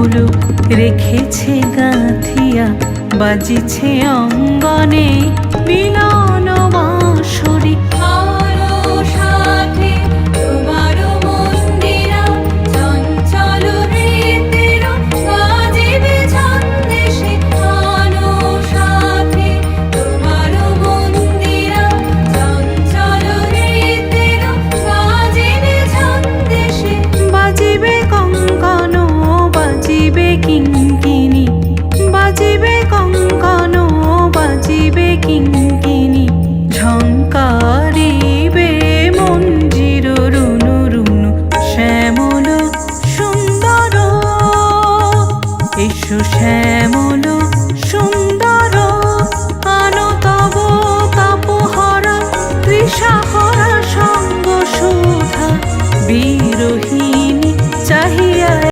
মূল রেখেছে গাঁথিয়া, বাজিছে অঙ্গনে মিলন বাঁশরি। কিঙ্কিনি বাজিবে কঙ্কন, বাজিবে কিঙ্কিনি, ঝঙ্কারিবে মঞ্জির রুনু রুনু শ্যামল সুন্দর। এসো শ্যামল